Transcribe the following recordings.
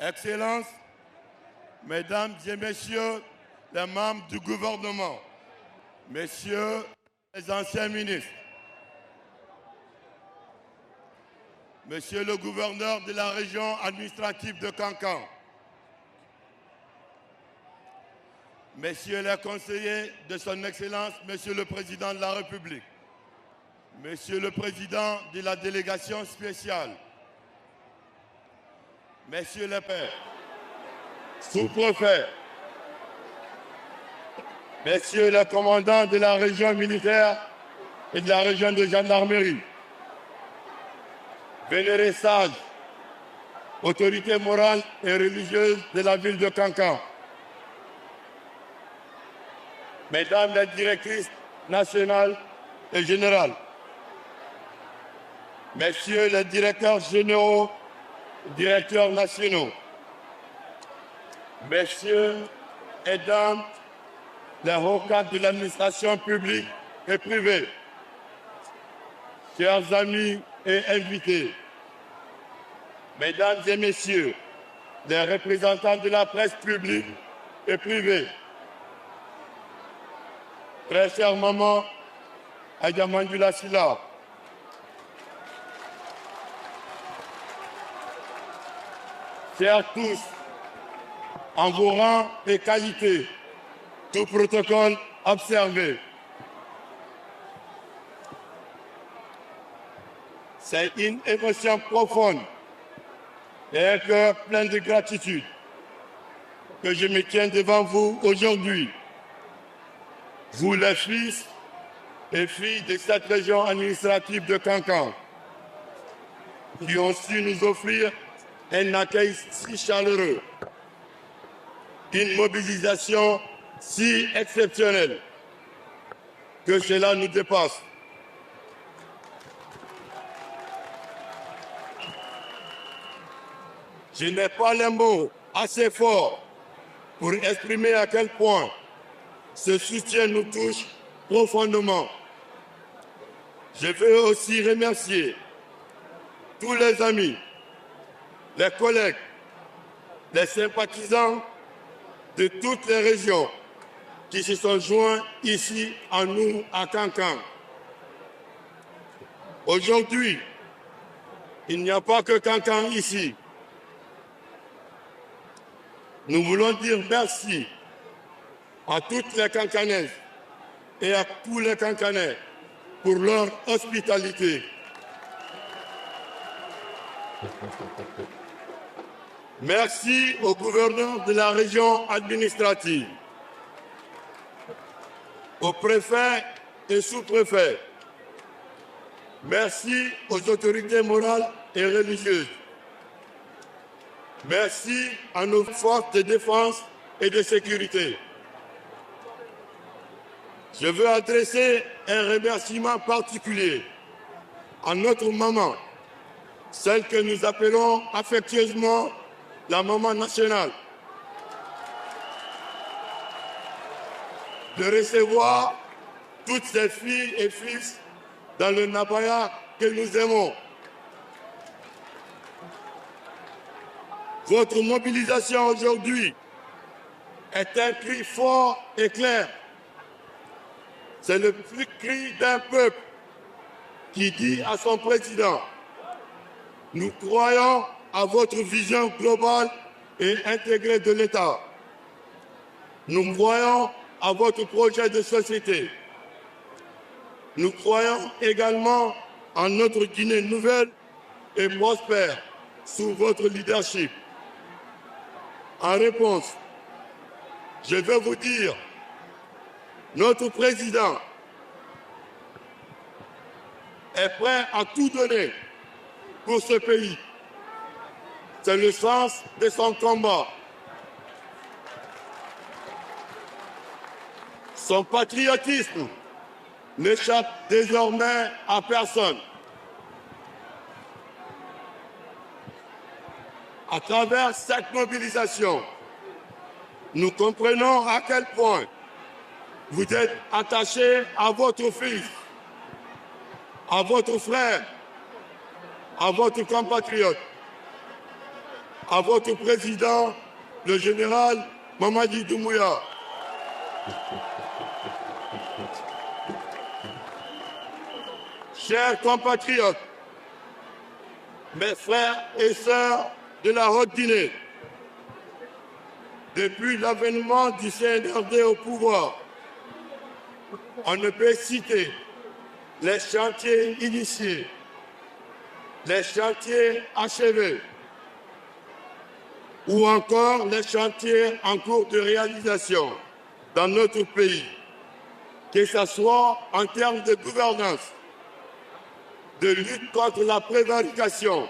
Excellences, Mesdames et Messieurs les membres du gouvernement, Messieurs les anciens ministres, Monsieur le gouverneur de la région administrative de Kankan, Messieurs les conseillers de son Excellence, Monsieur le Président de la République, Monsieur le Président de la délégation spéciale, Messieurs les pairs, sous-préfets, Messieurs les commandants de la région militaire et de la région de gendarmerie, vénérés sages, autorités morales et religieuses de la ville de Kankan, Mesdames les directrices nationales et générales, Messieurs les directeurs généraux, directeurs nationaux, Messieurs et Dames les hauts cadres de l'administration publique et privée, chers amis et invités, Mesdames et Messieurs, les représentants de la presse publique et privée, très chère maman Adja Mandula Sylla, chers tous, en vos rangs et qualités, tout protocole observé. C'est une émotion profonde et un cœur plein de gratitude que je me tiens devant vous aujourd'hui. Vous, les fils et filles de cette région administrative de Kankan, qui ont su nous offrir un accueil si chaleureux, une mobilisation si exceptionnelle que cela nous dépasse. Je n'ai pas les mots assez forts pour exprimer à quel point ce soutien nous touche profondément. Je veux aussi remercier tous les amis, les collègues, les sympathisants de toutes les régions qui se sont joints ici à nous à Kankan. Aujourd'hui, il n'y a pas que Kankan ici. Nous voulons dire merci à toutes les Kankanaises et à tous les Kankanais pour leur hospitalité. Merci au gouverneur de la région administrative, aux préfets et sous-préfets. Merci aux autorités morales et religieuses. Merci à nos forces de défense et de sécurité. Je veux adresser un remerciement particulier à notre maman, celle que nous appelons affectueusement la maman nationale, de recevoir toutes ces filles et fils dans le Nabaya que nous aimons. Votre mobilisation aujourd'hui est un cri fort et clair. C'est le cri d'un peuple qui dit à son président: nous croyons à votre vision globale et intégrée de l'État. Nous croyons à votre projet de société. Nous croyons également en notre Guinée nouvelle et prospère sous votre leadership. En réponse, je veux vous dire, notre président est prêt à tout donner pour ce pays. C'est le sens de son combat. Son patriotisme n'échappe désormais à personne. À travers cette mobilisation, nous comprenons à quel point vous êtes attachés à votre fils, à votre frère, à votre compatriote, à votre président, le général Mamadi Doumbouya. Chers compatriotes, mes frères et sœurs de la Haute-Guinée, depuis l'avènement du CNRD au pouvoir, on ne peut citer les chantiers initiés, les chantiers achevés ou encore les chantiers en cours de réalisation dans notre pays, que ce soit en termes de gouvernance, de lutte contre la prévarication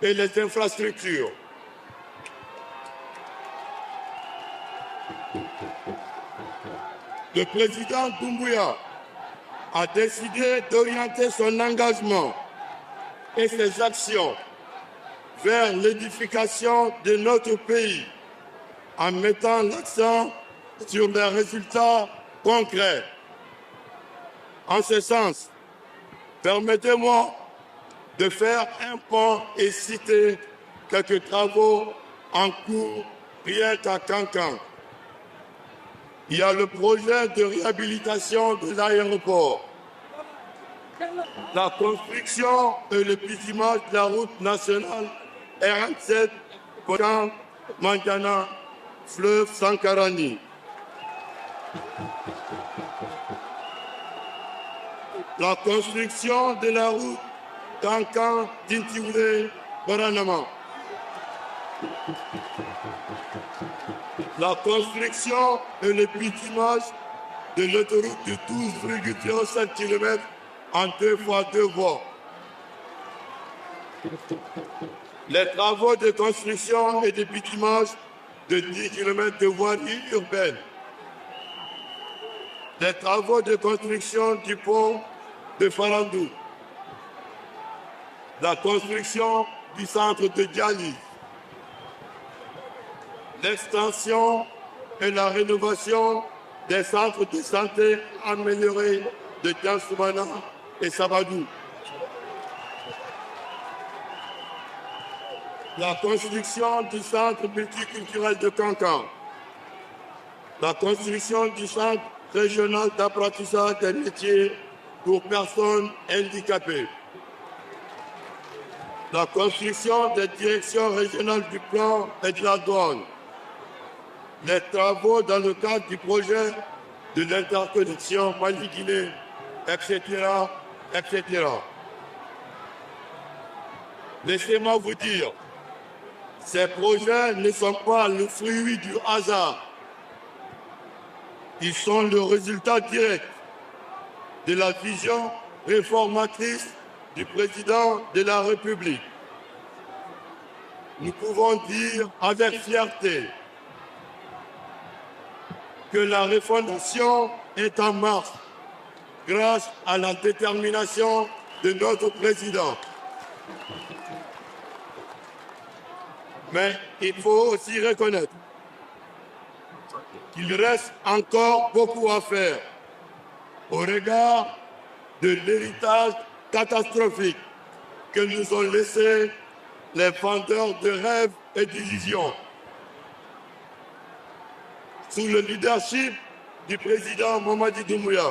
et les infrastructures. Le président Doumbouya a décidé d'orienter son engagement et ses actions vers l'édification de notre pays en mettant l'accent sur des résultats concrets. En ce sens, permettez-moi de faire un pont et citer quelques travaux en cours rien qu'à Kankan. Il y a le projet de réhabilitation de l'aéroport, la construction et le bitumage de la route nationale R7 Kokan Mangana, fleuve Sankarani. La construction de la route Kankan Tintiwé Baranama. La construction et le bitumage de l'autoroute de 12,07 km en 2 fois 2 voies. Les travaux de construction et de bitumage de 10 km de voirie urbaine. Les travaux de construction du pont de Farandou. La construction du centre de dialyse. L'extension et la rénovation des centres de santé améliorés de Tiansoumana et Sabadou. La construction du centre multiculturel de Kankan. La construction du centre régional d'apprentissage des métiers pour personnes handicapées. La construction des directions régionales du plan et de la douane. Les travaux dans le cadre du projet de l'interconnexion Mali-Guinée, etc., etc. Laissez-moi vous dire, ces projets ne sont pas le fruit du hasard. Ils sont le résultat direct de la vision réformatrice du président de la République. Nous pouvons dire avec fierté que la refondation est en marche grâce à la détermination de notre président. Mais il faut aussi reconnaître qu'il reste encore beaucoup à faire au regard de l'héritage catastrophique que nous ont laissé les vendeurs de rêves et d'illusions. Sous le leadership du président Mamadi Doumbouya,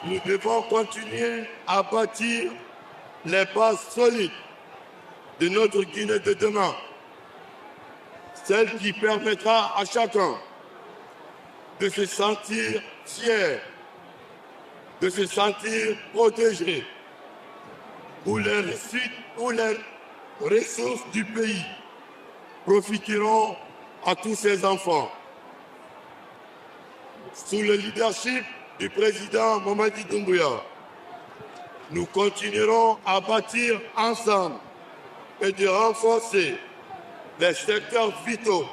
nous devons continuer à bâtir les bases solides de notre Guinée de demain, celle qui permettra à chacun de se sentir fier, de se sentir protégé, où les ressources du pays profiteront à tous ses enfants. Sous le leadership du président Mamadi Doumbouya, nous continuerons à bâtir ensemble et de renforcer les secteurs vitaux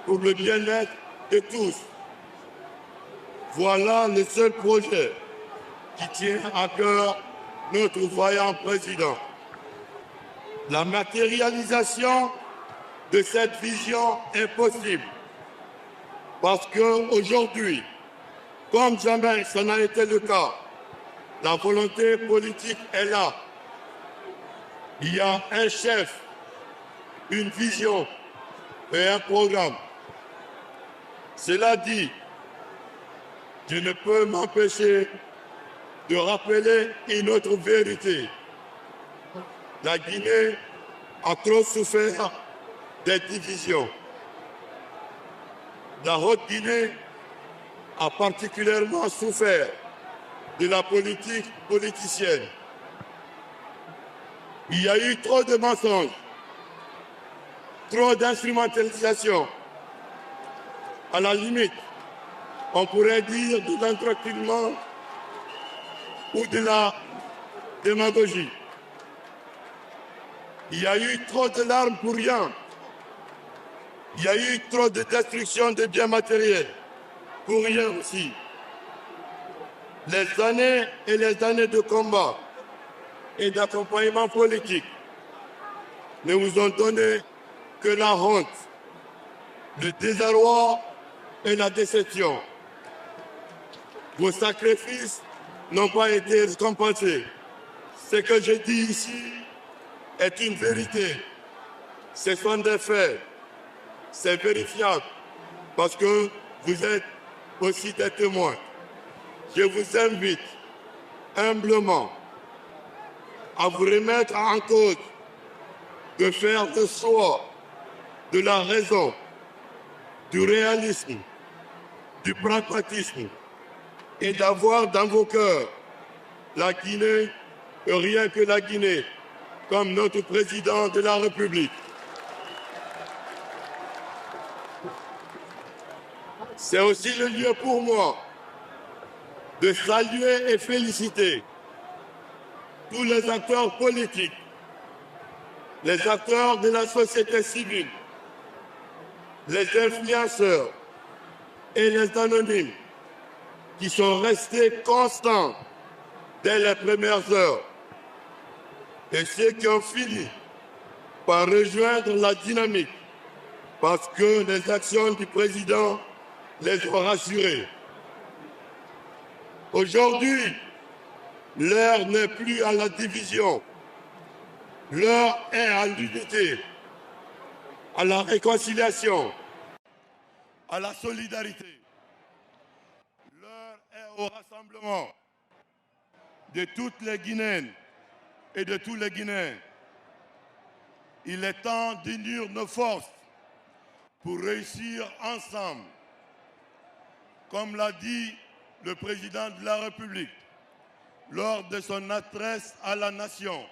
pour le bien-être de tous. Voilà le seul projet qui tient à cœur notre vaillant président. La matérialisation de cette vision est possible parce qu'aujourd'hui, comme jamais ça n'a été le cas, la volonté politique est là. Il y a un chef, une vision et un programme. Cela dit, je ne peux m'empêcher de rappeler une autre vérité. La Guinée a trop souffert des divisions. La Haute-Guinée a particulièrement souffert de la politique politicienne. Il y a eu trop de mensonges, trop d'instrumentalisation. À la limite, on pourrait dire de l'entrecutement ou de la démagogie. Il y a eu trop de larmes pour rien. Il y a eu trop de destruction de biens matériels pour rien aussi. Les années et les années de combat et d'accompagnement politique ne vous ont donné que la honte, le désarroi et la déception. Vos sacrifices n'ont pas été récompensés. Ce que je dis ici est une vérité. Ce sont des faits. C'est vérifiable parce que vous êtes aussi des témoins. Je vous invite humblement à vous remettre en cause, de faire le choix de la raison, du réalisme, du pragmatisme et d'avoir dans vos cœurs la Guinée et rien que la Guinée comme notre président de la République. C'est aussi le lieu pour moi de saluer et féliciter tous les acteurs politiques, les acteurs de la société civile, les influenceurs et les anonymes qui sont restés constants dès les premières heures et ceux qui ont fini par rejoindre la dynamique parce que les actions du président les ont rassurés. Aujourd'hui, l'heure n'est plus à la division. L'heure est à l'unité, à la réconciliation, à la solidarité. L'heure est au rassemblement de toutes les Guinéennes et de tous les Guinéens. Il est temps d'unir nos forces pour réussir ensemble. Comme l'a dit le président de la République lors de son adresse à la nation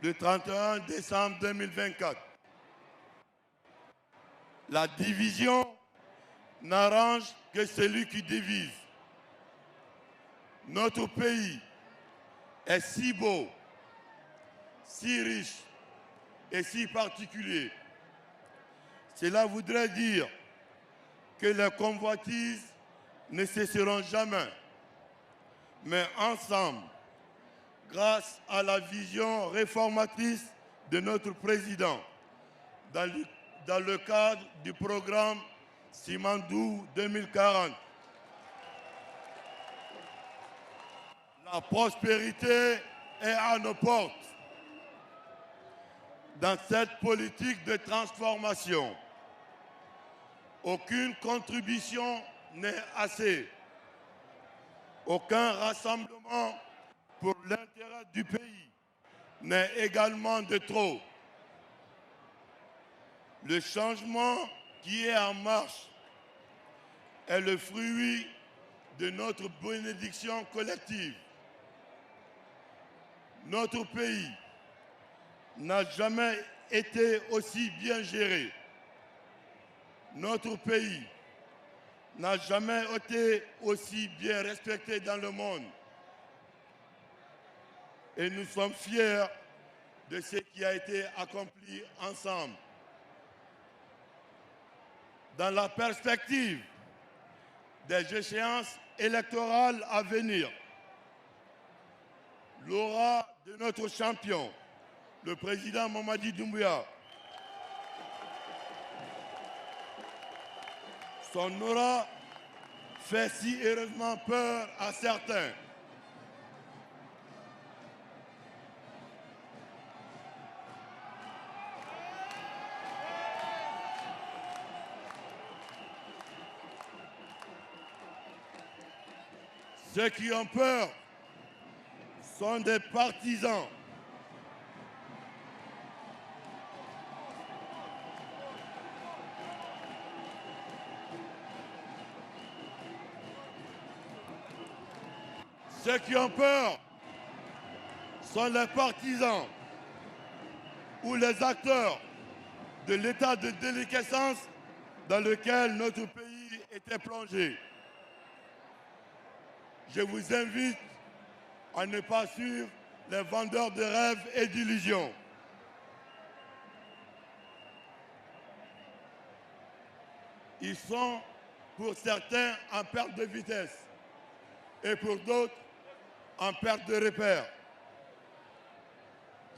le 31 décembre 2024. La division n'arrange que celui qui divise. Notre pays est si beau, si riche et si particulier. Cela voudrait dire que les convoitises ne cesseront jamais. Mais ensemble, grâce à la vision réformatrice de notre président, dans le cadre du programme Simandou 2040, la prospérité est à nos portes. Dans cette politique de transformation, aucune contribution n'est assez. Aucun rassemblement pour l'intérêt du pays n'est également de trop. Le changement qui est en marche est le fruit de notre bénédiction collective. Notre pays n'a jamais été aussi bien géré. Notre pays n'a jamais été aussi bien respecté dans le monde. Et nous sommes fiers de ce qui a été accompli ensemble. Dans la perspective des échéances électorales à venir, l'aura de notre champion, le président Mamadi Doumbouya, son aura fait si heureusement peur à certains. Ceux qui ont peur sont des partisans. Ceux qui ont peur sont les partisans ou les acteurs de l'état de déliquescence dans lequel notre pays était plongé. Je vous invite à ne pas suivre les vendeurs de rêves et d'illusions. Ils sont, pour certains, en perte de vitesse et pour d'autres, en perte de repère.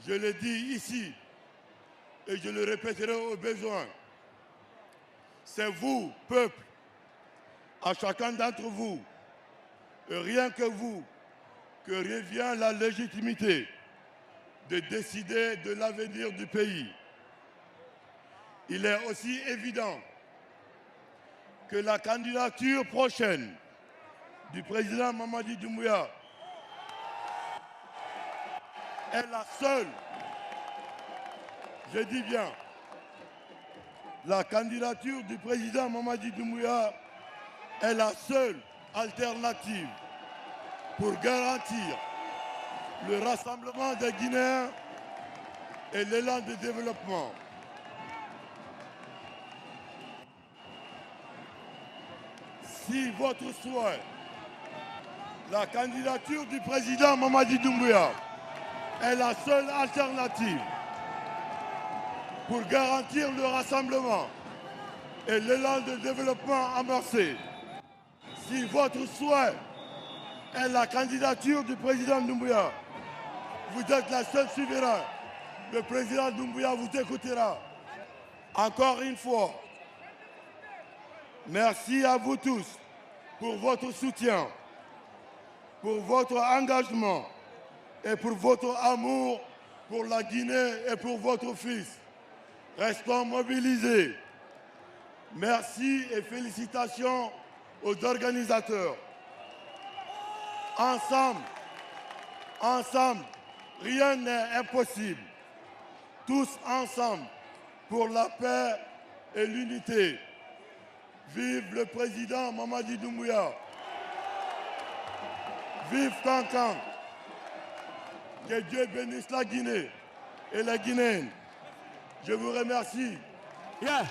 Je le dis ici et je le répéterai au besoin. C'est vous, peuple, à chacun d'entre vous, et rien que vous, que revient la légitimité de décider de l'avenir du pays. Il est aussi évident que la candidature prochaine du président Mamadi Doumbouya est la seule, je dis bien, la candidature du président Mamadi Doumbouya est la seule alternative pour garantir le rassemblement des Guinéens et l'élan de développement. Si votre souhait, la candidature du président Mamadi Doumbouya est la seule alternative pour garantir le rassemblement et l'élan de développement amorcé, si votre souhait est la candidature du président Doumbouya, vous êtes la seule souveraine. Le président Doumbouya vous écoutera. Encore une fois, merci à vous tous pour votre soutien, pour votre engagement et pour votre amour pour la Guinée et pour votre fils. Restons mobilisés. Merci et félicitations aux organisateurs. Ensemble, rien n'est impossible. Tous ensemble pour la paix et l'unité. Vive le président Mamadi Doumbouya. Vive Kankan. Que Dieu bénisse la Guinée et les Guinéens. Je vous remercie. Yeah.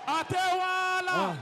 Atewala.